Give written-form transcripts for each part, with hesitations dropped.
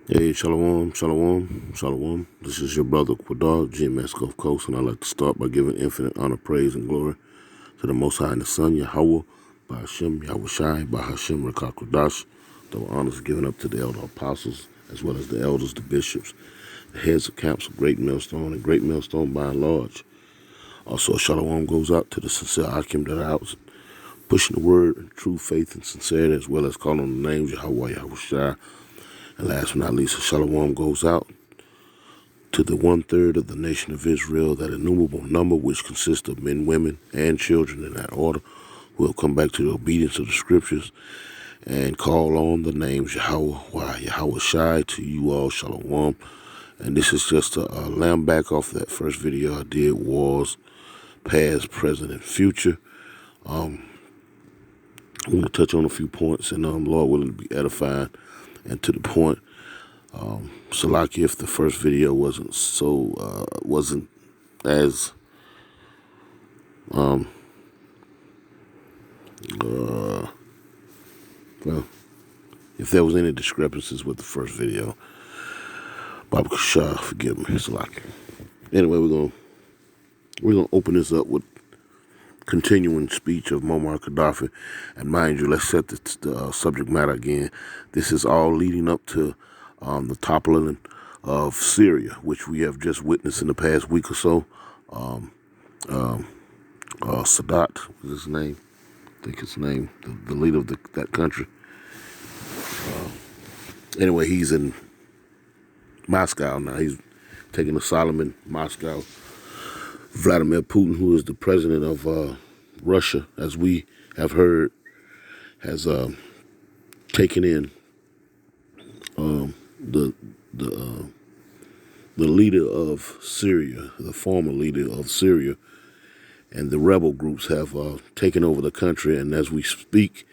Hey, Shalom, Shalom, Shalom. This is your brother Quadar, GMS Gulf Coast, and I'd like to start by giving infinite honor, praise, and glory to the Most High and the Son, Yahweh, by Hashem, Yahweh Shai, by Hashem, Rakak Kodash. The honors given up to the elder apostles, as well as the elders, the bishops, the heads of camps of Great Millstone and Great Millstone by and large. Also, Shalom goes out to the sincere Akim that are out pushing the word and true faith and sincerity, as well as calling on the names Yahweh, Yahweh Shai. And last but not least, a Shalom goes out to the 1/3 of the nation of Israel, that innumerable number which consists of men, women, and children in that order, who have come back to the obedience of the scriptures and call on the names Yahweh, Yahweh Shai, to you all, Shalom. And this is just a lamb back off that first video I did, wars, past, present, and future. I'm going to touch on a few points, and Lord willing to be edifying and to the point. Salaki, if the first video wasn't as well, if there was any discrepancies with the first video, Baba Shah, forgive me, Salaki. Anyway, we're gonna open this up with continuing speech of Muammar Gaddafi, and mind you, let's set the subject matter again. This is all leading up to the toppling of Syria, which we have just witnessed in the past week or so. Sadat was his name. I think his name, the leader of that country. Anyway, he's in Moscow now. He's taking asylum in Moscow. Vladimir Putin, who is the president of Russia, as we have heard, has taken in the leader of Syria, the former leader of Syria, and the rebel groups have taken over the country. And as we speak,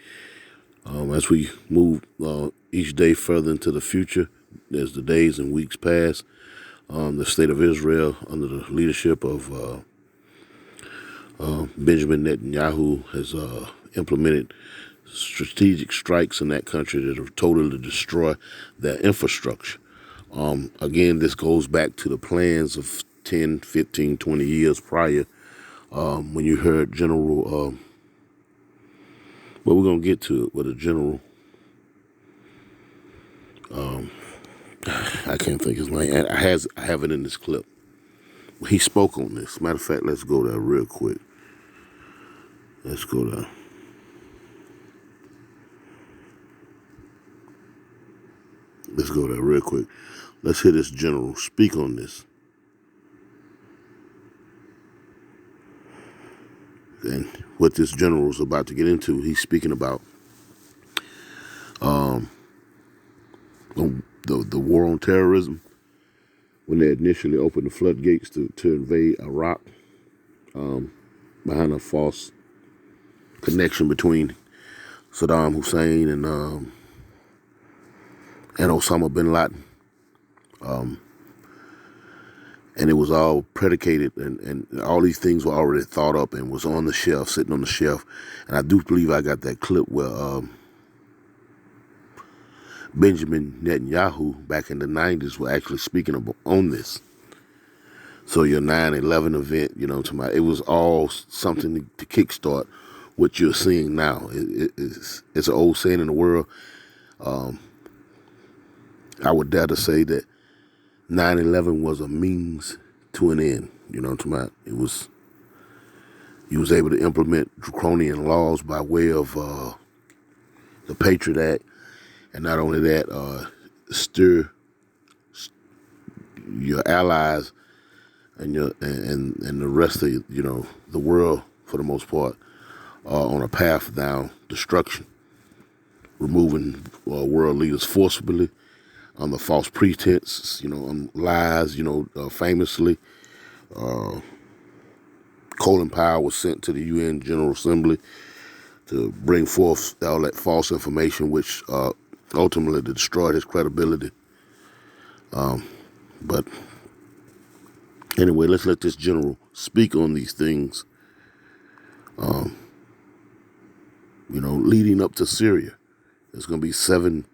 as we move each day further into the future, as the days and weeks pass, the state of Israel, under the leadership of Benjamin Netanyahu, has implemented strategic strikes in that country that have totally destroyed their infrastructure. Again, this goes back to the plans of 10, 15, 20 years prior, when you heard General, well, we're going to get to it with a general, I can't think his name. I have it in this clip. He spoke on this. Matter of fact, let's go there real quick. Let's go there. Let's go there real quick. Let's hear this general speak on this. And what this general is about to get into, he's speaking about the war on terrorism, when they initially opened the floodgates to invade Iraq, behind a false connection between Saddam Hussein and Osama bin Laden. And it was all predicated, and all these things were already thought up and was on the shelf, sitting on the shelf. And I do believe I got that clip where Benjamin Netanyahu back in the 90s were actually speaking on this. So your 9/11 event, it was all something to kickstart what you're seeing now. It's an old saying in the world. I would dare to say that 9/11 was a means to an end. It was, you was able to implement draconian laws by way of the Patriot Act, and not only that, stir your allies and the rest of the world, for the most part, on a path down destruction, removing world leaders forcibly under false pretense, on lies. Famously, Colin Powell was sent to the UN General Assembly to bring forth all that false information, which ultimately destroyed his credibility. But anyway, let's let this general speak on these things, leading up to Syria. There's going to be seven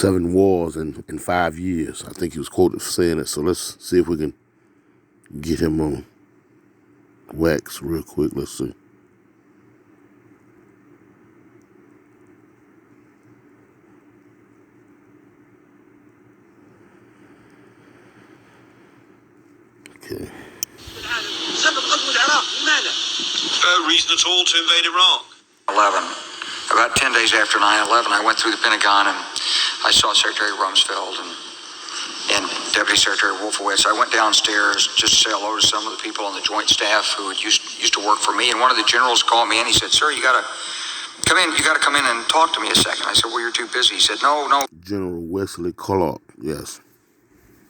7 wars in 5 years. I think he was quoted for saying it. So let's see if we can get him on wax real quick. Let's see. Okay. No reason at all to invade Iraq. 11. About 10 days after 9/11, I went through the Pentagon and I saw Secretary Rumsfeld and Deputy Secretary Wolfowitz. I went downstairs just to say hello to some of the people on the Joint Staff who used to work for me. And one of the generals called me and he said, "Sir, you got to come in. You got to come in and talk to me a second." I said, "Well, you're too busy." He said, "No." General Wesley Clark, yes.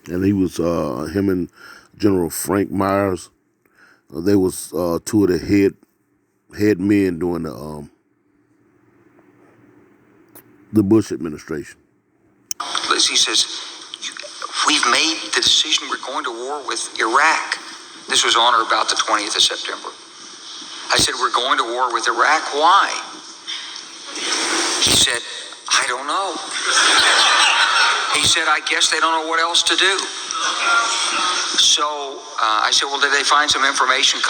And he was, him and General Frank Myers, they was two of the head men during the Bush administration. He says, "We've made the decision. We're going to war with Iraq." This was on or about the 20th of September. I said, "We're going to war with Iraq. Why?" He said, "I don't know." He said, "I guess they don't know what else to do." So I said, "Well, did they find some information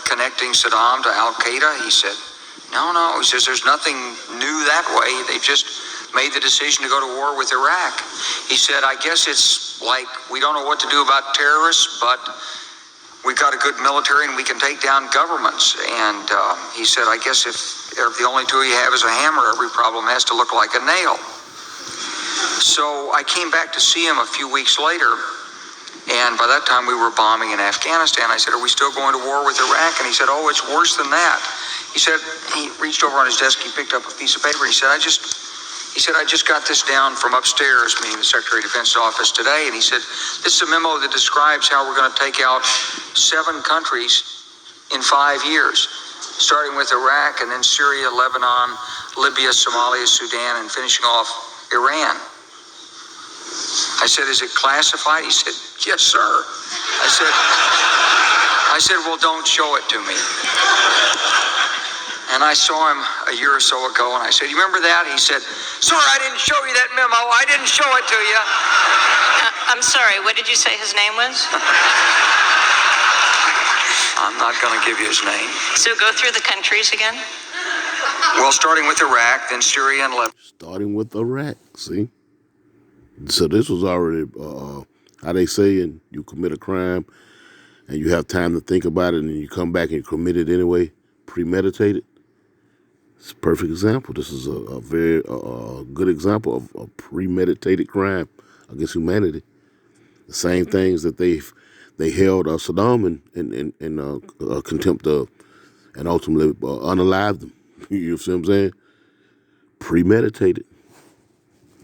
connecting Saddam to Al Qaeda?" He said, No. He says, "There's nothing new that way. They've just made the decision to go to war with Iraq." He said, "I guess it's like we don't know what to do about terrorists, but we've got a good military and we can take down governments." And he said, "I guess if the only tool you have is a hammer, every problem has to look like a nail." So I came back to see him a few weeks later, and by that time we were bombing in Afghanistan. I said, "Are we still going to war with Iraq?" And he said, "Oh, it's worse than that." He said, he reached over on his desk, he picked up a piece of paper, he said, I just got this down from upstairs, meaning the Secretary of Defense's office today, and he said, "This is a memo that describes how we're going to take out 7 countries in 5 years, starting with Iraq and then Syria, Lebanon, Libya, Somalia, Sudan, and finishing off Iran." I said, "Is it classified?" He said, "Yes, sir." I said, "Well, don't show it to me." And I saw him a year or so ago, and I said, "You remember that?" He said, "Sir, I didn't show you that memo. I didn't show it to you." I'm sorry, what did you say his name was? I'm not going to give you his name. So go through the countries again. Well, starting with Iraq, then Syria and Lebanon. Starting with Iraq, see? So this was already, how they say, and you commit a crime and you have time to think about it and you come back and you commit it anyway, premeditated. It's a perfect example. This is a very good example of a premeditated crime against humanity. The same things that they held Saddam in contempt of and ultimately unalived them. You see what I'm saying? Premeditated.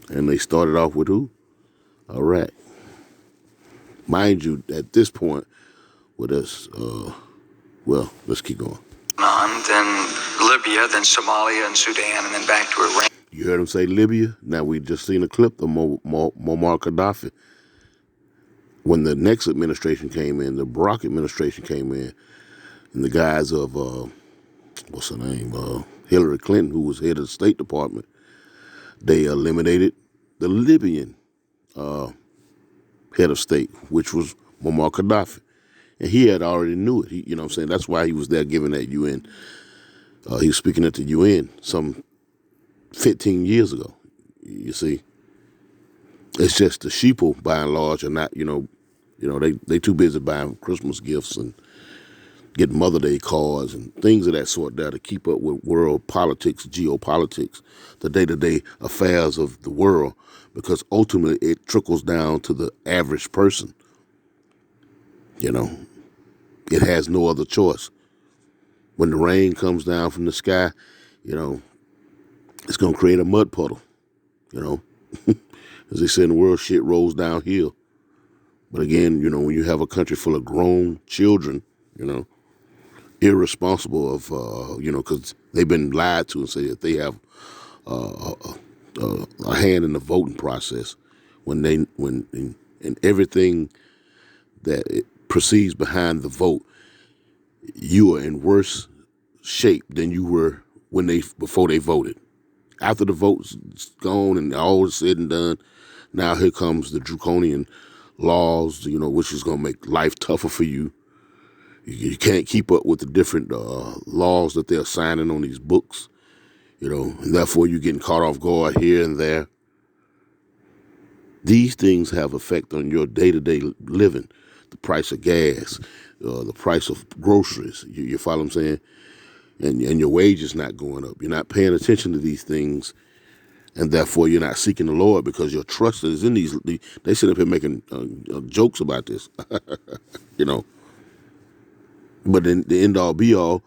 And they started off with who? Iraq. Mind you, at this point, with us, well, let's keep going. Then Libya, then Somalia and Sudan, and then back to Iran. You heard him say Libya? Now, we just seen a clip of Muammar Gaddafi. When the next administration came in, the Barack administration came in the guise of, what's her name, Hillary Clinton, who was head of the State Department, they eliminated the Libyan head of state, which was Muammar Gaddafi. And he had already knew it. You know what I'm saying? That's why he was there giving that UN. He was speaking at the UN some 15 years ago. You see? It's just the sheeple, by and large, are not, they too busy buying Christmas gifts and getting Mother Day cards and things of that sort there to keep up with world politics, geopolitics, the day-to-day affairs of the world, because ultimately it trickles down to the average person. It has no other choice. When the rain comes down from the sky, it's going to create a mud puddle, As they say in the world, shit rolls downhill. But again, when you have a country full of grown children, irresponsible of, because they've been lied to and say that they have a hand in the voting process when everything that it proceeds behind the vote, you are in worse shape than you were before they voted. After the vote's gone and all is said and done, now here comes the draconian laws, which is going to make life tougher for you. You can't keep up with the different laws that they're signing on these books, and therefore you're getting caught off guard here and there. These things have effect on your day-to-day living, the price of gas, the price of groceries. You follow what I'm saying? And your wage is not going up. You're not paying attention to these things, and therefore you're not seeking the Lord because your trust is in these. They sit up here making jokes about this, But in the end all be all,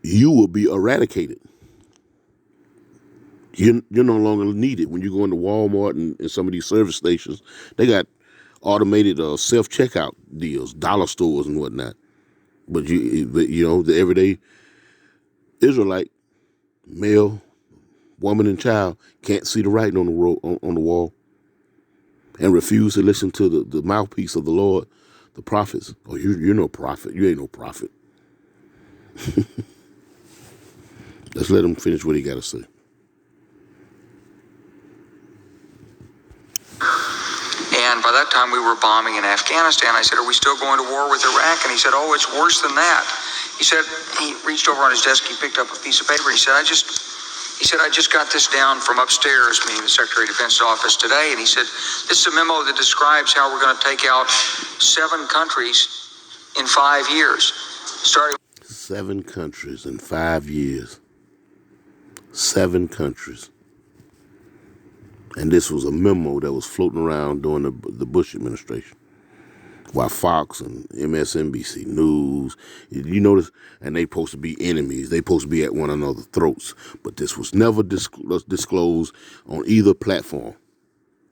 you will be eradicated. You're no longer needed. When you go into Walmart and some of these service stations, they got automated self-checkout deals, dollar stores and whatnot. But the everyday Israelite, male, woman, and child can't see the writing on the wall, and refuse to listen to the mouthpiece of the Lord, the prophets. Oh, you're no prophet. You ain't no prophet. Let's let him finish what he got to say. And by that time, we were bombing in Afghanistan. I said, are we still going to war with Iraq? And he said, oh, it's worse than that. He said, he reached over on his desk, he picked up a piece of paper. He said, I just got this down from upstairs, meaning the Secretary of Defense's office today. And he said, this is a memo that describes how we're going to take out 7 countries in 5 years. Starting 7 countries in 5 years. 7 countries. And this was a memo that was floating around during the Bush administration, while Fox and MSNBC News, you notice, and they supposed to be enemies. They supposed to be at one another's throats. But this was never disclosed on either platform.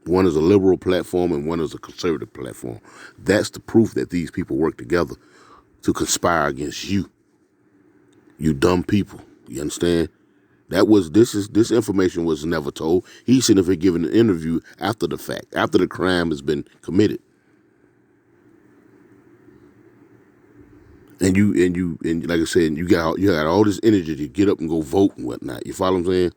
One is a liberal platform and one is a conservative platform. That's the proof that these people work together to conspire against you. You dumb people. You understand? This information was never told. He shouldn't have given an interview after the fact, after the crime has been committed. And like I said, you got all this energy to get up and go vote and whatnot. You follow what I'm saying?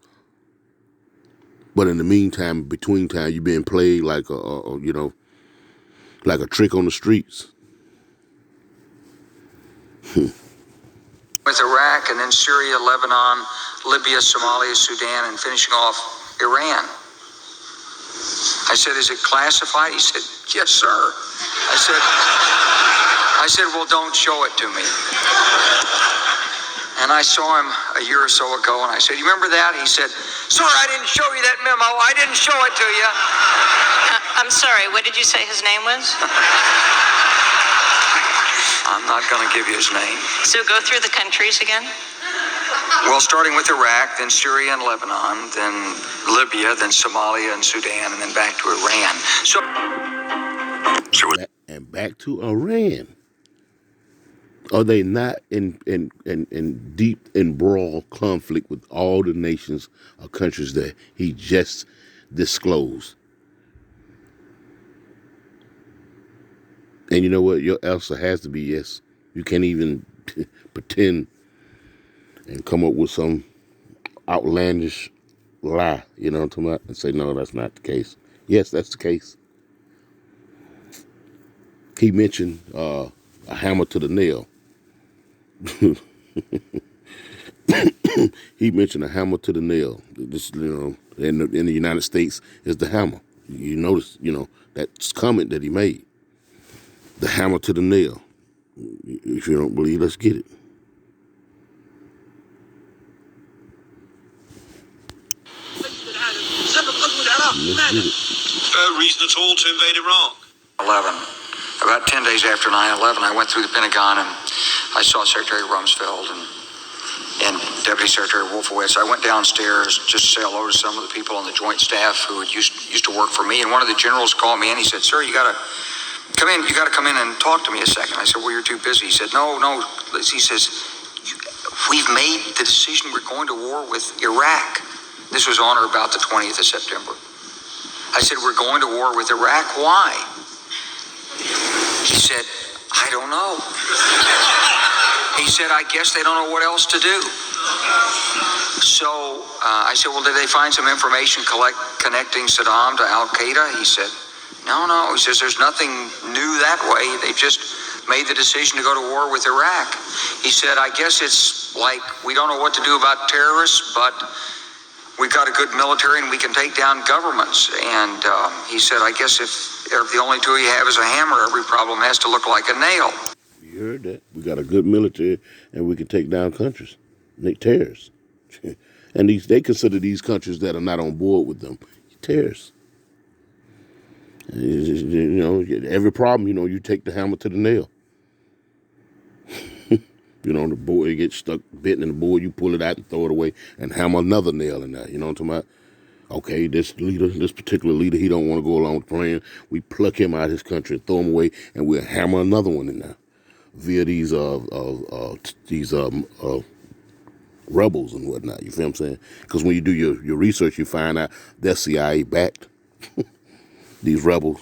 But in the meantime, between time, you're being played like like a trick on the streets. with Iraq and then Syria, Lebanon, Libya, Somalia, Sudan, and finishing off Iran. I said, is it classified? He said, yes, sir. I said, well, don't show it to me. And I saw him a year or so ago, and I said, you remember that? He said, sir, I didn't show you that memo. I didn't show it to you. I'm sorry, what did you say his name was? I'm not going to give you his name. So go through the countries again. Well, starting with Iraq, then Syria and Lebanon, then Libya, then Somalia and Sudan, and then back to Iran. And back to Iran. Are they not in deep embroiled conflict with all the nations or countries that he just disclosed? And you know what? Your answer has to be yes. You can't even pretend and come up with some outlandish lie, you know what I'm talking about? And say, no, that's not the case. Yes, that's the case. He mentioned a hammer to the nail. He mentioned a hammer to the nail. This, in the United States is the hammer. You notice, that's comment that he made. The hammer to the nail. If you don't believe, let's get it. Let's get it. No reason at all to invade Iraq. 11. About 10 days after 9/11, I went through the Pentagon and I saw Secretary Rumsfeld and Deputy Secretary Wolfowitz. I went downstairs just to say hello to some of the people on the Joint Staff who had used to work for me. And one of the generals called me and he said, "Sir, you got to come in. You got to come in and talk to me a second." I said, "Well, you're too busy." He said, "No." He says, "We've made the decision. We're going to war with Iraq." This was on or about the 20th of September. I said, "We're going to war with Iraq. Why?" He said, "I don't know." He said, "I guess they don't know what else to do." So I said, well, did they find some information connecting Saddam to Al Qaeda? He said, no. He says, there's nothing new that way. They just made the decision to go to war with Iraq. He said, I guess it's like we don't know what to do about terrorists, but we've got a good military and we can take down governments. And he said, I guess if the only tool you have is a hammer, every problem has to look like a nail. You heard that? We got a good military and we can take down countries, make terrorists. And they consider these countries that are not on board with them terrorists. You know, every problem, you take the hammer to the nail. The board gets stuck, bitten in the board, you pull it out and throw it away and hammer another nail in there. You know what I'm talking about? Okay, this particular leader, he don't want to go along with the plan. We pluck him out of his country and throw him away, and we'll hammer another one in there via these rebels and whatnot. You feel what I'm saying? Because when you do your research, you find out they're CIA backed. These rebels.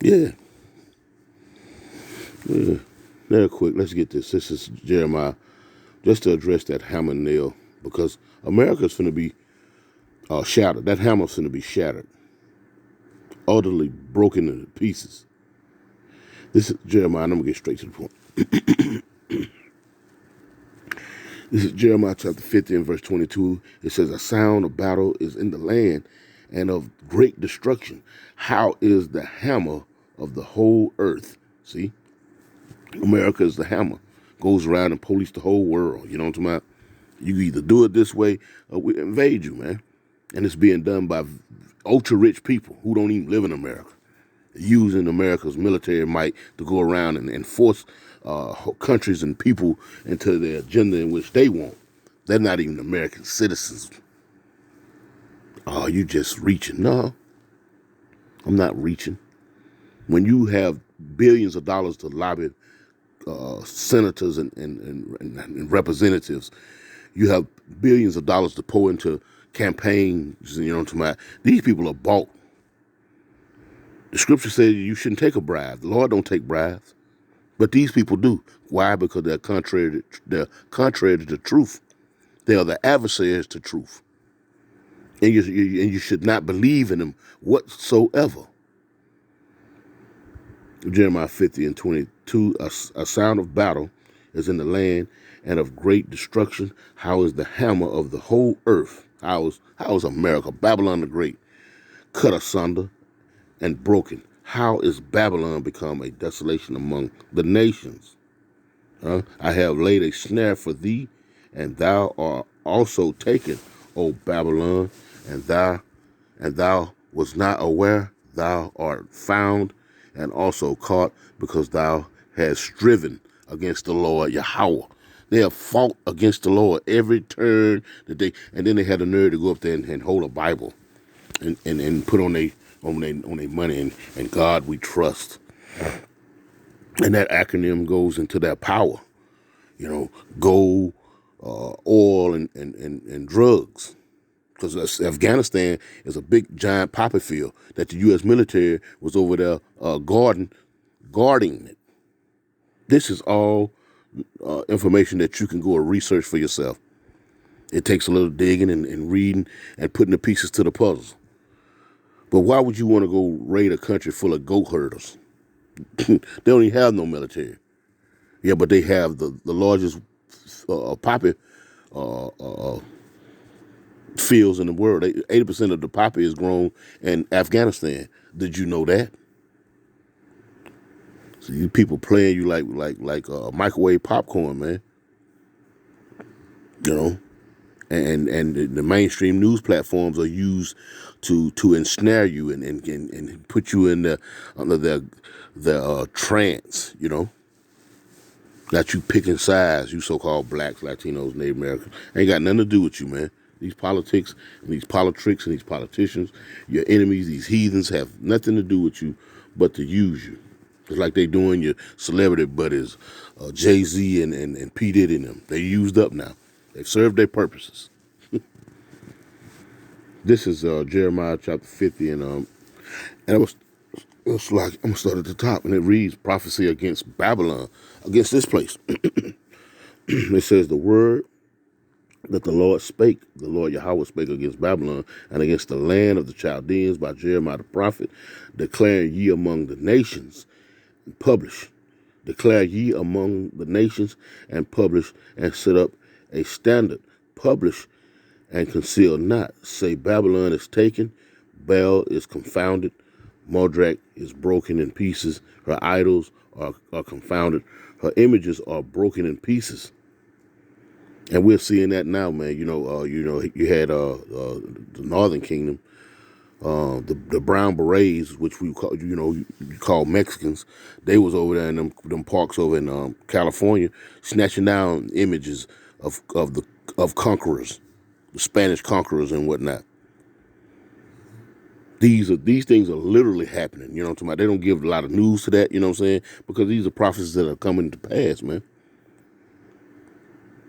Yeah. Real quick, let's get this. This is Jeremiah. Just to address that hammer and nail, because America's finna be shattered. That hammer's finna be shattered. Utterly broken into pieces. This is Jeremiah, and I'm going to get straight to the point. This is Jeremiah chapter 50 and verse 22. It says, a sound of battle is in the land and of great destruction. How is the hammer of the whole earth? See? America is the hammer. Goes around and police the whole world. You know what I'm talking about? You either do it this way or we invade you, man. And it's being done by ultra-rich people who don't even live in America. Using America's military might to go around and force countries and people into their agenda in which they want. They're not even American citizens. Oh, you just reaching. No, I'm not reaching. When you have billions of dollars to lobby senators and representatives, you have billions of dollars to pour into campaigns, you know what I'm talking about. These people are bought. The scripture says you shouldn't take a bribe. The Lord don't take bribes. But these people do. Why? Because they're contrary to the truth. They are the adversaries to truth. And you should not believe in them whatsoever. Jeremiah 50 and 22, a sound of battle is in the land and of great destruction. How is the hammer of the whole earth? How is America, Babylon the Great, cut asunder and broken? How is Babylon become a desolation among the nations? I have laid a snare for thee, and thou art also taken, O Babylon, and thou was not aware. Thou art found and also caught, because thou hast striven against the Lord Yahweh. They have fought against the Lord every turn that and then they had the nerve to go up there and hold a Bible and put on their money and God we trust. And that acronym goes into that power, gold, oil, and drugs. Because Afghanistan is a big, giant poppy field that the U.S. military was over there guarding it. This is all information that you can go and research for yourself. It takes a little digging and reading and putting the pieces to the puzzle. But why would you want to go raid a country full of goat herders? They don't even have no military. Yeah, but they have the largest poppy fields in the world. 80% of the poppy is grown in Afghanistan. Did you know that? So you people playing you like microwave popcorn, man. And the mainstream news platforms are used to ensnare you and put you in under their trance. Got you picking sides. You so-called blacks, Latinos, Native Americans. Ain't got nothing to do with you, man. These politics and these politrics and these politicians, your enemies, these heathens, have nothing to do with you but to use you. It's like they doing your celebrity buddies, Jay-Z and P. Diddy and them. They used up now. They've served their purposes. This is Jeremiah chapter 50, and it's like, I'm going to start at the top, and it reads, prophecy against Babylon, against this place. It says, the word that the Lord Yahweh spake against Babylon and against the land of the Chaldeans by Jeremiah the prophet, declaring ye among the nations, and publish. Declare ye among the nations, and publish, and set up a standard. Publish, and conceal not. Say, Babylon is taken, Baal is confounded, Mardrak is broken in pieces, her idols are confounded, her images are broken in pieces. And we're seeing that now, man. You had the Northern Kingdom, the Brown Berets, which we call, you call Mexicans. They was over there in them parks over in California, snatching down images of conquerors, the Spanish conquerors and whatnot. These things are literally happening. You know what I'm talking about? They don't give a lot of news to that. You know what I'm saying? Because these are prophecies that are coming to pass, man.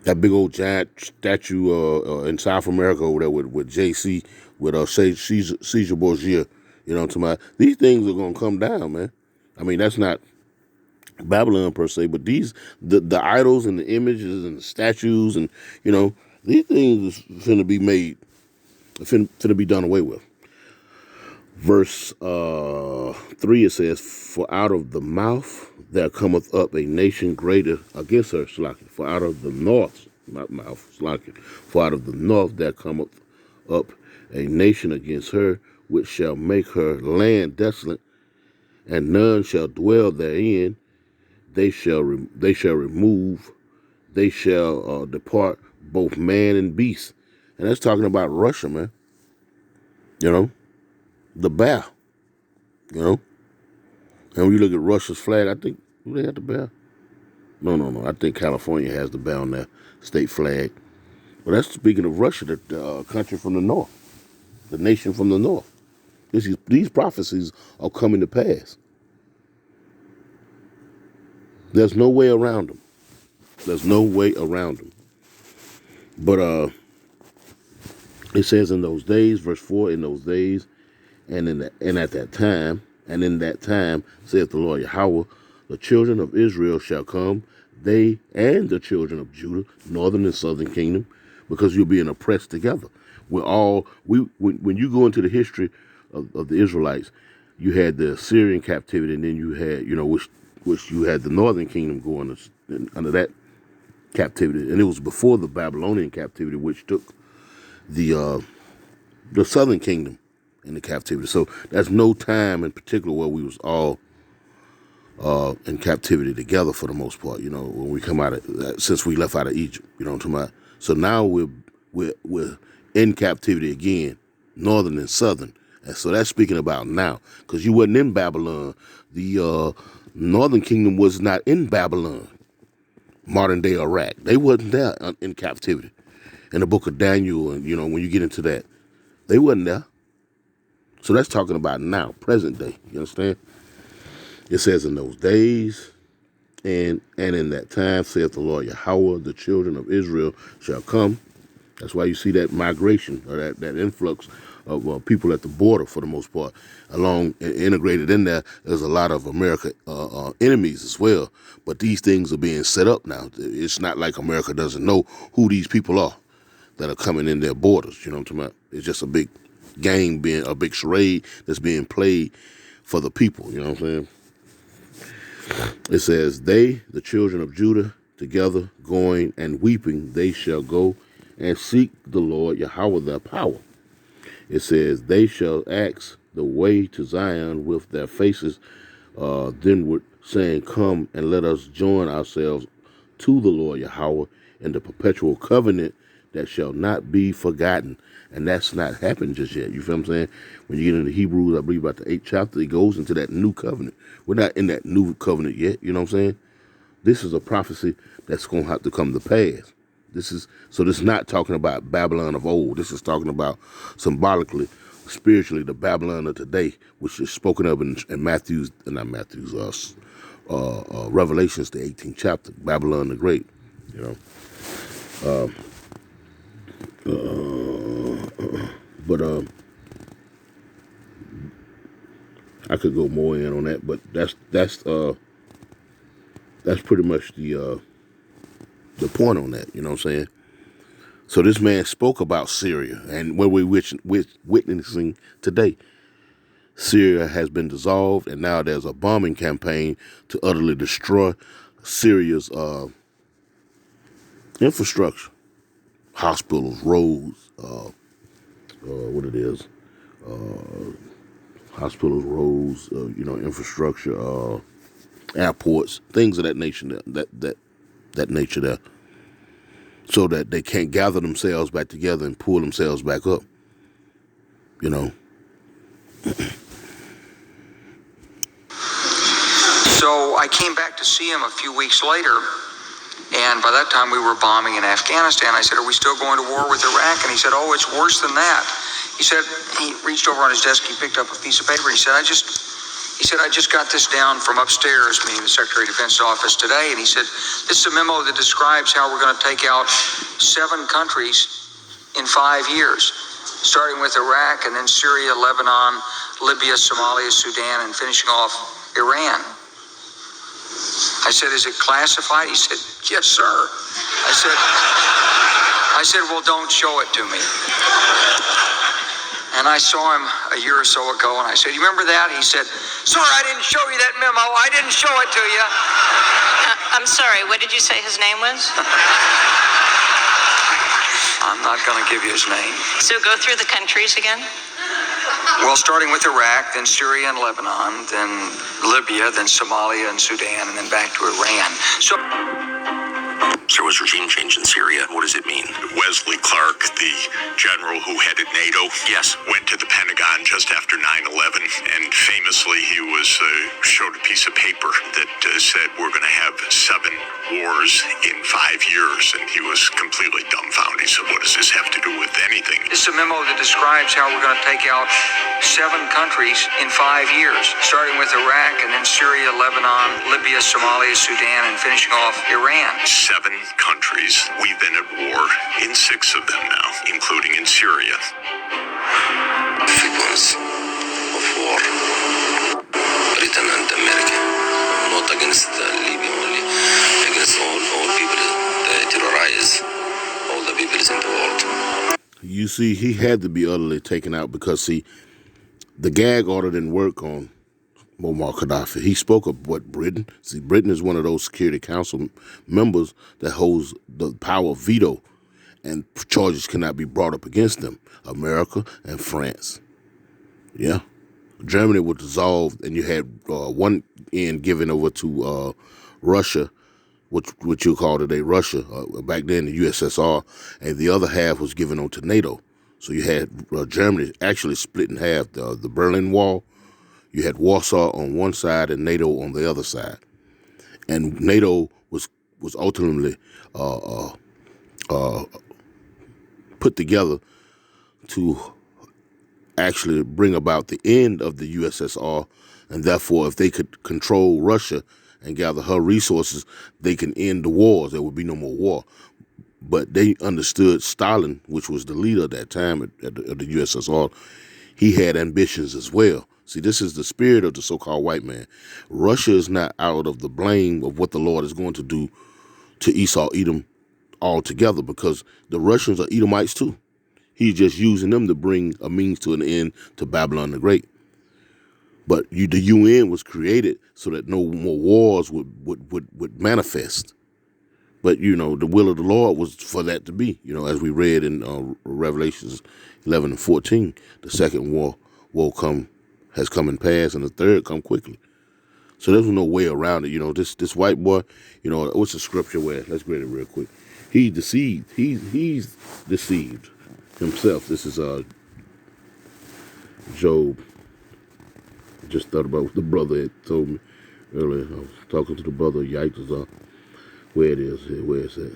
That big old giant statue in South America over there with JC, with Caesar Borgia, you know what I'm talking about? These things are going to come down, man. I mean, that's not Babylon per se, but the idols and the images and the statues and, these things is finna be made, finna be done away with. Verse 3, it says, for out of the mouth there cometh up a nation greater against her, Slakin. For out of the north, not mouth, Slakin. For out of the north there cometh up a nation against her, which shall make her land desolate, and none shall dwell therein. They shall remove, they shall depart, both man and beast. And that's talking about Russia, man. The bear. And when you look at Russia's flag, I think, do they have the bear? No. I think California has the bear on their state flag. But that's speaking of Russia, the country from the north, the nation from the north. These prophecies are coming to pass. There's no way around them. But it says in those days, verse 4, in those days, and at that time, and in that time, saith the Lord Yahweh, the children of Israel shall come, they and the children of Judah, northern and southern kingdom, because you're being oppressed together. When you go into the history of the Israelites, you had the Assyrian captivity, and then you had, which you had the northern kingdom going under that captivity, and it was before the Babylonian captivity, which took the southern kingdom in the captivity. So there's no time in particular where we was all in captivity together for the most part. When we come out of since we left out of Egypt, you know what I'm talking about. So now we're in captivity again, northern and southern, and so that's speaking about now, because you wasn't in Babylon. The northern kingdom was not in Babylon, modern day Iraq. They wasn't there in captivity. In the book of Daniel, and when you get into that, they wasn't there. So that's talking about now, present day. You understand? It says in those days, and in that time, saith the Lord Yahweh, the children of Israel shall come. That's why you see that migration, or that influx of people at the border for the most part. Along integrated in there, there's a lot of America enemies as well. But these things are being set up now. It's not like America doesn't know who these people are that are coming in their borders. You know what I'm talking about? It's just a big game, being a big charade that's being played for the people. You know what I'm saying? It says, they, the children of Judah, together going and weeping, they shall go and seek the Lord Yahweh their power. It says, they shall ask the way to Zion with their faces thenward, saying, come and let us join ourselves to the Lord Yahweh in the perpetual covenant that shall not be forgotten. And that's not happened just yet. You feel what I'm saying? When you get into Hebrews, I believe about the 8th chapter, it goes into that new covenant. We're not in that new covenant yet. You know what I'm saying? This is a prophecy that's going to have to come to pass. This is not talking about Babylon of old. This is talking about symbolically, spiritually, the Babylon of today, which is spoken of in Revelations, the 18th chapter, Babylon the Great. But I could go more in on that, but that's pretty much the point on that. You know what I'm saying? So this man spoke about Syria and what we're witnessing today. Syria has been dissolved, and now there's a bombing campaign to utterly destroy Syria's infrastructure, hospitals, roads, hospitals, roads, infrastructure, airports, things of that nature. That nature there, so that they can't gather themselves back together and pull themselves back up. You know. So I came back to see him a few weeks later, and by that time we were bombing in Afghanistan. I said, "Are we still going to war with Iraq?" And he said, "Oh, it's worse than that." He said, he reached over on his desk, he picked up a piece of paper, he said, I just got this down from upstairs, meaning the Secretary of Defense's office today, and he said, this is a memo that describes how we're going to take out 7 countries in 5 years, starting with Iraq and then Syria, Lebanon, Libya, Somalia, Sudan, and finishing off Iran. I said, is it classified? He said, yes, sir. I said, well, don't show it to me. And I saw him a year or so ago, and I said, you remember that? He said, sir, I didn't show you that memo. I didn't show it to you. I'm sorry, what did you say his name was? I'm not going to give you his name. So go through the countries again. Well, starting with Iraq, then Syria and Lebanon, then Libya, then Somalia and Sudan, and then back to Iran. So there was regime change in Syria. What does it mean? Wesley Clark, the general who headed NATO, Yes. went to the Pentagon just after 9/11, and famously he was showed a piece of paper that said we're going to have 7 wars in 5 years, and he was completely dumbfounded. He said, "What does this have to do with anything?" this is a memo that describes how we're going to take out 7 countries in 5 years, starting with Iraq and then Syria, Lebanon, Libya, Somalia, Sudan, and finishing off Iran. 7 countries. We've been at war in 6 of them now, including in Syria. Sequence of war. Britain and America. Not against Libya only. Against all people that terrorize all the peoples in the world. You see, he had to be utterly taken out because, see, the gag order didn't work on Muammar Gaddafi. He spoke of what Britain. See, Britain is one of those Security Council members that holds the power of veto, and charges cannot be brought up against them. America and France. Yeah. Germany was dissolved, and you had one end given over to Russia, what you call today Russia, back then the USSR, and the other half was given over to NATO. So you had Germany actually split in half, the Berlin Wall. You had Warsaw on one side and NATO on the other side. And NATO was ultimately put together to actually bring about the end of the USSR, and therefore if they could control Russia and gather her resources, they can end the wars. There would be no more war. But they understood Stalin, which was the leader at that time of the USSR, he had ambitions as well. See, this is the spirit of the so-called white man. Russia is not out of the blame of what the Lord is going to do to Esau, Edom altogether, because the Russians are Edomites too. He's just using them to bring a means to an end to Babylon the Great. But the UN was created so that no more wars would manifest. But, the will of the Lord was for that to be, as we read in Revelations 11 and 14, the second war has come and passed, and the third come quickly. So there was no way around it. This white boy, what's the scripture where? Let's read it real quick. He deceived. He's deceived himself. This is Job. I just thought about what the brother had told me earlier. I was talking to the brother. Yikes! Where it is? Where is it?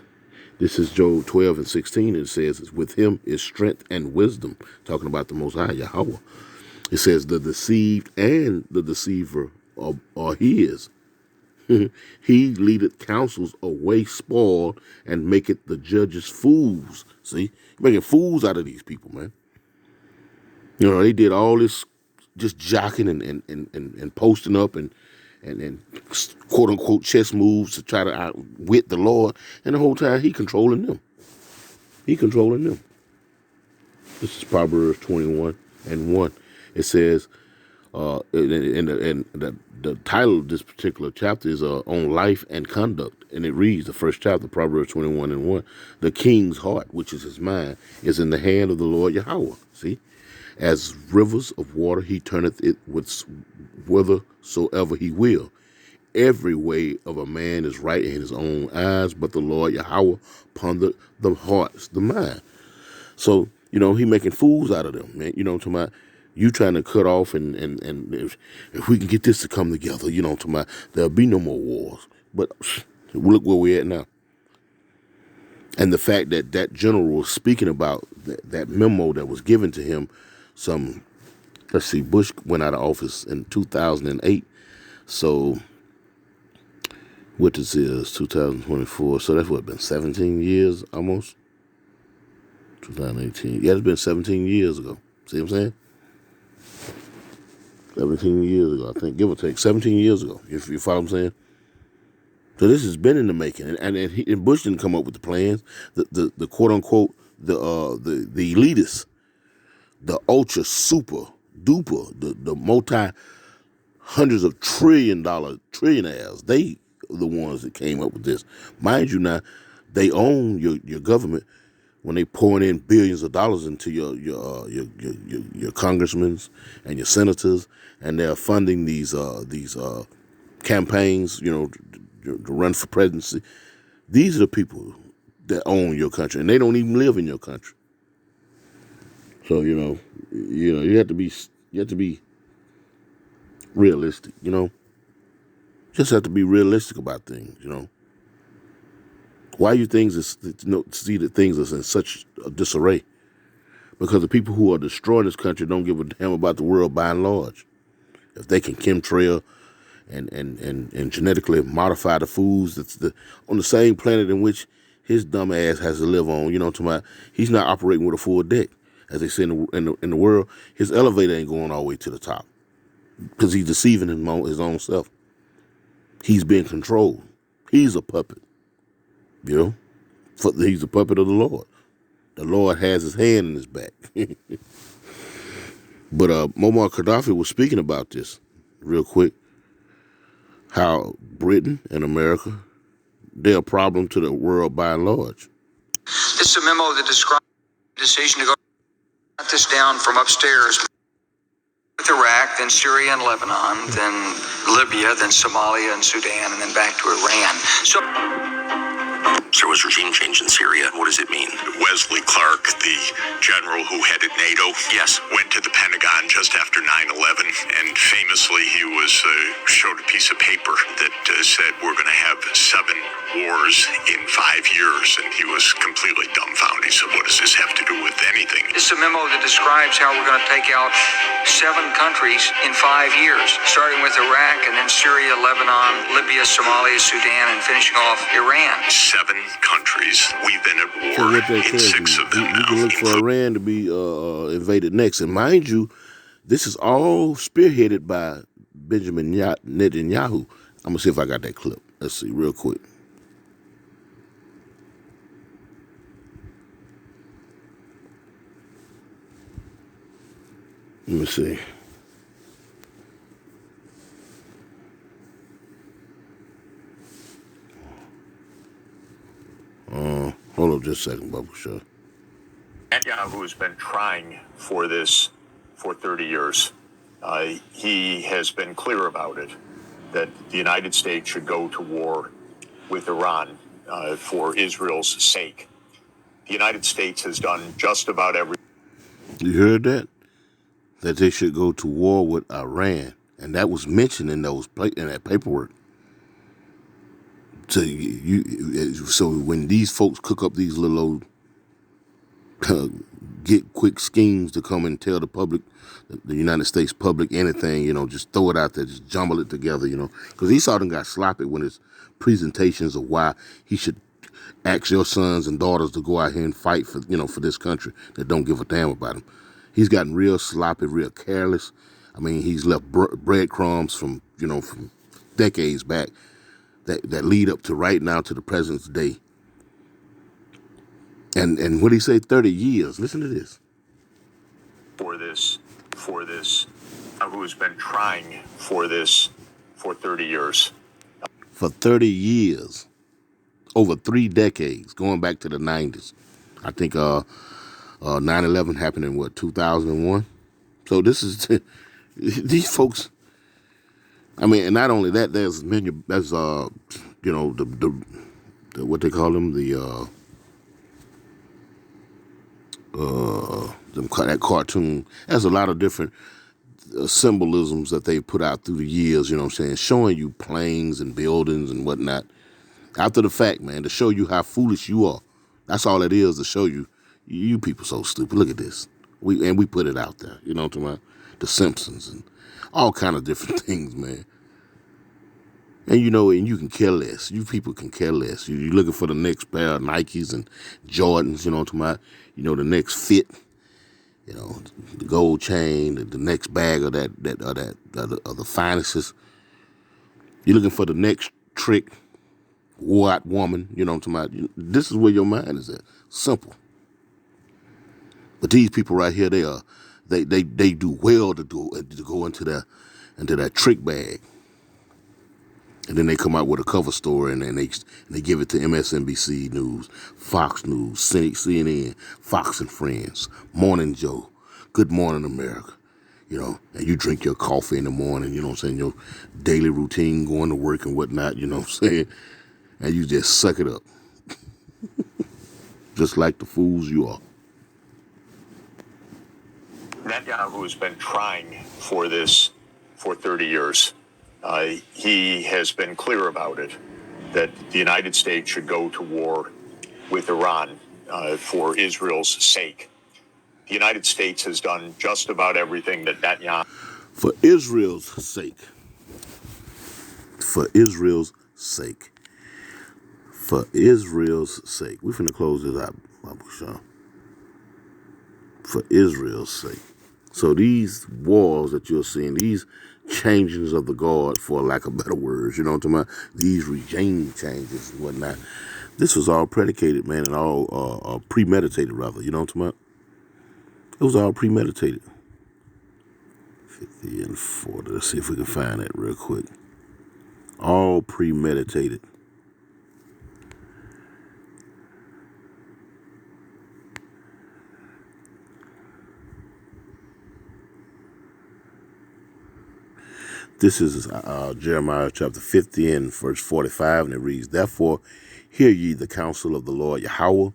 This is Job 12 and 16. It says, "With him is strength and wisdom." Talking about the Most High Yahweh. It says, "The deceived and the deceiver are his. He leadeth counsels away spoiled, and maketh the judges fools." See, making fools out of these people, man. They did all this just jocking and posting up and quote unquote chess moves to try to outwit the Lord, and the whole time he controlling them. He controlling them. This is Proverbs 21:1. It says, and the title of this particular chapter is on life and conduct. And it reads, the first chapter, Proverbs 21:1, the king's heart, which is his mind, is in the hand of the Lord Yahweh. See? As rivers of water, he turneth it whithersoever he will. Every way of a man is right in his own eyes, but the Lord Yahweh ponder the hearts, the mind. So, he making fools out of them, man. To my, you trying to cut off and if we can get this to come together, to my, there'll be no more wars. But look where we're at now. And the fact that that general was speaking about that memo that was given to him Bush went out of office in 2008. So what this is, 2024. So that's been 17 years almost? 2018. Yeah, it's been 17 years ago. See what I'm saying? 17 years ago, I think, give or take. 17 years ago, if you follow what I'm saying? So this has been in the making. And Bush didn't come up with the plans. The quote unquote, the elitists, the ultra super duper, the multi hundreds of $1 trillion trillionaires, they are the ones that came up with this. Mind you now, they own your government when they pouring in billions of dollars into your congressmen and your senators, and they're funding these campaigns, to run for presidency. These are the people that own your country, and they don't even live in your country. So you have to be realistic. Just have to be realistic about things. Why you see that things are in such a disarray? Because the people who are destroying this country don't give a damn about the world by and large. If they can chemtrail and genetically modify the foods that's on the same planet in which his dumb ass has to live on, he's not operating with a full deck. As they say in the world, his elevator ain't going all the way to the top because he's deceiving his own self. He's being controlled. He's a puppet. He's a puppet of the Lord. The Lord has his hand in his back. But Muammar Gaddafi was speaking about this real quick, how Britain and America, they're a problem to the world by and large. This is a memo that describes the decision to go this down from upstairs with Iraq, then Syria and Lebanon, then Libya, then Somalia and Sudan, and then back to Iran. So There was regime change in Syria. What does it mean? Wesley Clark, the general who headed NATO, Yes. went to the Pentagon just after 9/11, and famously he was showed a piece of paper that said we're going to have 7 wars in 5 years, and he was completely dumbfounded. He said, "What does this have to do with anything?" this is a memo that describes how we're going to take out 7 countries in 5 years, starting with Iraq and then Syria, Lebanon, Libya, Somalia, Sudan, and finishing off Iran. 7 countries. We've been at So war what that in tells 6 you, of them you now. can look for Iran to be invaded next. And mind you, this is all spearheaded by Benjamin Netanyahu. I'm going to see if I got that clip. Let's see real quick. Let me see. Hold up just a second, Bubba Show. Netanyahu has been trying for this for 30 years. He has been clear about it, that the United States should go to war with Iran for Israel's sake. The United States has done just about everything. You heard that? That they should go to war with Iran. And that was mentioned in that paperwork. So when these folks cook up these little old get quick schemes to come and tell the public, the United States public, anything, just throw it out there, just jumble it together, because Esau done got sloppy when his presentations of why he should ask your sons and daughters to go out here and fight for, for this country that don't give a damn about him. He's gotten real sloppy, real careless. I mean, he's left breadcrumbs from decades back that lead up to right now to the present day. And what he say, 30 years. Listen to this. For this, who has been trying for this for 30 years. For 30 years, over 3 decades, going back to the 90s. I think 9/11 happened in what, 2001? So this is these folks. I mean, and not only that, there's you know, the what they call them, that cartoon. There's a lot of different symbolisms that they put out through the years, you know what I'm saying, showing you planes and buildings and whatnot. After the fact, man, to show you how foolish you are. That's all it is, to show you, you people so stupid. Look at this. We put it out there, you know what I'm talking about? The Simpsons and all kind of different things, man. And you know, and you can care less. You people can care less. You're looking for the next pair of Nikes and Jordans, you know what I'm talking about? You know, the next fit, you know, the gold chain, the next bag of the finances. You're looking for the next trick, what woman, you know what I'm talking about? This is where your mind is at. Simple. But these people right here, they do well to go into that trick bag. And then they come out with a cover story, and then they give it to MSNBC News, Fox News, CNN, Fox and Friends, Morning Joe, Good Morning America. You know, and you drink your coffee in the morning, you know what I'm saying, your daily routine, going to work and whatnot, you know what I'm saying, and you just suck it up. Just like the fools you are. Netanyahu has been trying for this for 30 years. He has been clear about it, that the United States should go to war with Iran for Israel's sake. The United States has done just about everything that Netanyahu... For Israel's sake. For Israel's sake. For Israel's sake. We're finna close this out, Babu Shah. For Israel's sake. So these wars that you're seeing, these changings of the guard, for lack of better words, you know what I'm talking about? These regime changes and whatnot. This was all predicated, man, and all premeditated, rather. You know what I'm talking about? It was all premeditated. 50 and 40. Let's see if we can find that real quick. All premeditated. This is Jeremiah chapter 50 and verse 45, and it reads, "Therefore, hear ye the counsel of the Lord Yahweh."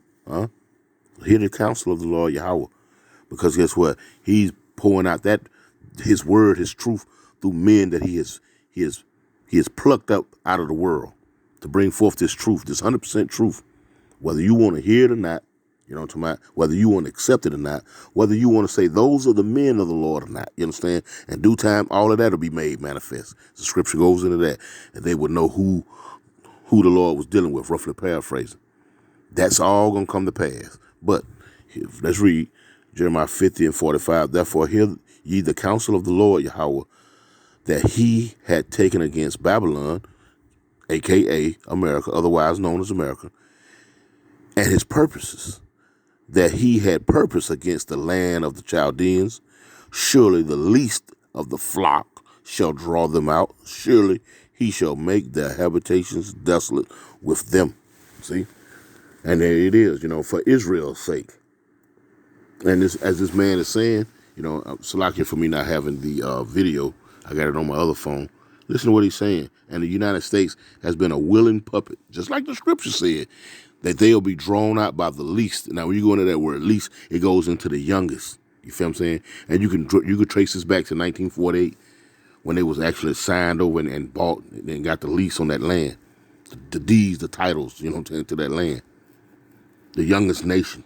Hear the counsel of the Lord Yahweh. Because guess what? He's pouring out his word, his truth, through men that he has plucked up out of the world to bring forth this truth, this 100% truth. Whether you want to hear it or not, you know what I'm talking about? Whether you want to accept it or not, whether you want to say those are the men of the Lord or not, you understand? In due time, all of that will be made manifest. The scripture goes into that, and they would know who the Lord was dealing with, roughly paraphrasing. That's all going to come to pass. But let's read Jeremiah 50 and 45. "Therefore hear ye the counsel of the Lord Yahweh, that he had taken against Babylon," a.k.a. America, otherwise known as America, "and his purposes, that he had purpose against the land of the Chaldeans. Surely the least of the flock shall draw them out. Surely he shall make their habitations desolate with them." See? And there it is, you know, for Israel's sake. And this, as this man is saying, you know, Salakia for me not having the video, I got it on my other phone. Listen to what he's saying. And the United States has been a willing puppet, just like the scripture said, that they'll be drawn out by the least. Now, when you go into that word least, it goes into the youngest. You feel what I'm saying? And you could trace this back to 1948 when they was actually signed over and bought and got the lease on that land. The deeds, the titles, you know, to that land. The youngest nation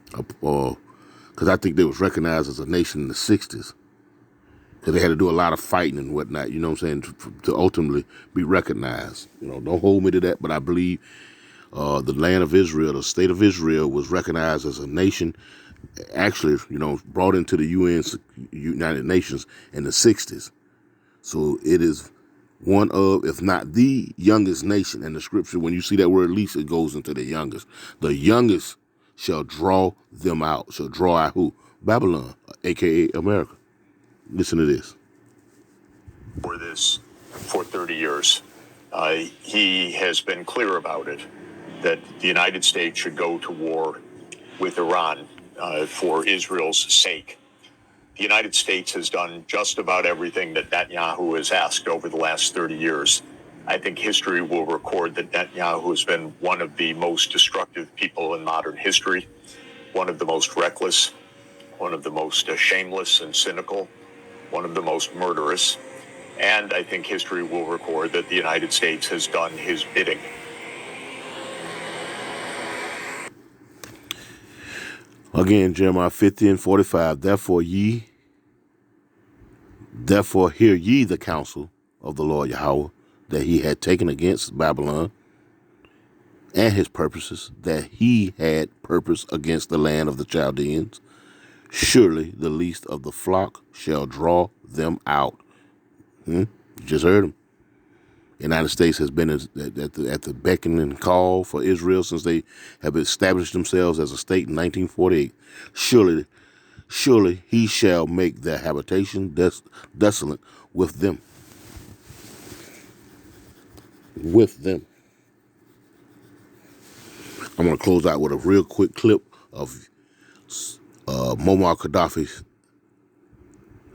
because I think they was recognized as a nation in the 60s. Because they had to do a lot of fighting and whatnot, you know what I'm saying, to ultimately be recognized. You know, don't hold me to that, but I believe the land of Israel, the state of Israel, was recognized as a nation, actually, you know, brought into the United Nations in the 60s. So it is one of, if not the youngest nation. And the scripture, when you see that word least, it goes into the youngest. The youngest shall draw them out. Shall draw out who? Babylon, a.k.a. America. Listen to this. For 30 years. He has been clear about it, that the United States should go to war with Iran for Israel's sake. The United States has done just about everything that Netanyahu has asked over the last 30 years. I think history will record that Netanyahu has been one of the most destructive people in modern history, one of the most reckless, one of the most shameless and cynical, one of the most murderous. And I think history will record that the United States has done his bidding. Again, Jeremiah 50:45. Therefore hear ye the counsel of the Lord Yahweh, that he had taken against Babylon, and his purposes, that he had purpose against the land of the Chaldeans. Surely the least of the flock shall draw them out. You just heard him. The United States has been at the beck and call for Israel since they have established themselves as a state in 1948. Surely he shall make their habitation desolate with them. With them. I'm going to close out with a real quick clip of Muammar Gaddafi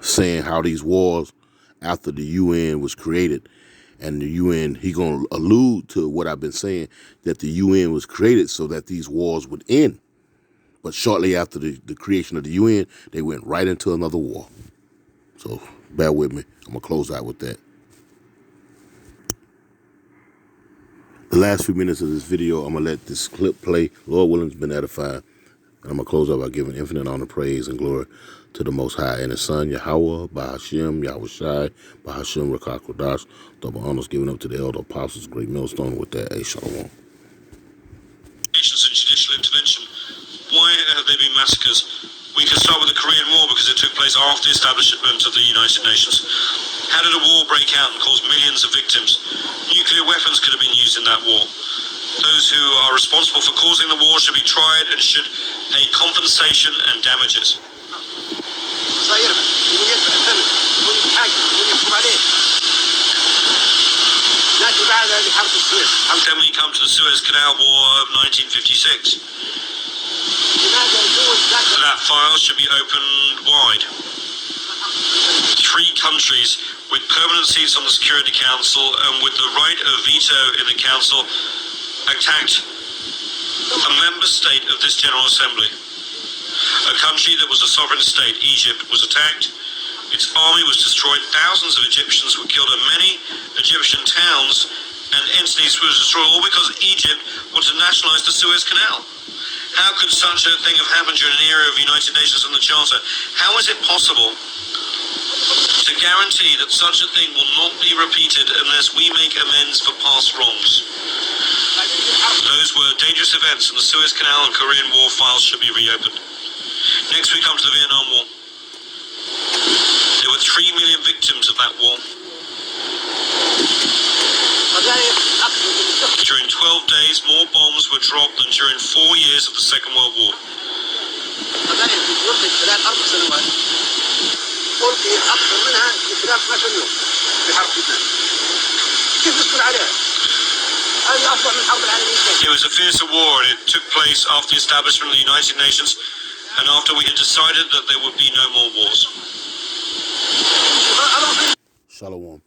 saying how these wars after the UN was created, and the UN, he going to allude to what I've been saying, that the UN was created so that these wars would end. But shortly after the creation of the UN, they went right into another war. So bear with me. I'm going to close out with that. The last few minutes of this video, I'm going to let this clip play. Lord willing, it's been edifying. And I'm going to close out by giving infinite honor, praise, and glory to the Most High and His Son, Yahweh, Bahashem, Yahweh Shai, Bahashem, Rakak Kodash. Double honors given up to the elder apostles, great millstone with that. Shalom. And judicial intervention. Why have there been massacres? We can start with the Korean War because it took place after the establishment of the United Nations. How did a war break out and cause millions of victims? Nuclear weapons could have been used in that war. Those who are responsible for causing the war should be tried and should pay compensation and damages. Then we come to the Suez Canal War of 1956. That file should be opened wide. 3 countries with permanent seats on the Security Council and with the right of veto in the Council attacked a member state of this General Assembly. A country that was a sovereign state, Egypt, was attacked. Its army was destroyed. Thousands of Egyptians were killed, and many Egyptian towns and entities were destroyed, all because Egypt wanted to nationalize the Suez Canal. How could such a thing have happened during an era of United Nations and the Charter? How is it possible to guarantee that such a thing will not be repeated unless we make amends for past wrongs? Those were dangerous events, and the Suez Canal and Korean War files should be reopened. Next we come to the Vietnam War. There were 3 million victims of that war. During 12 days, more bombs were dropped than during 4 years of the Second World War. It was a fiercer war, and it took place after the establishment of the United Nations and after we had decided that there would be no more wars. Shalom.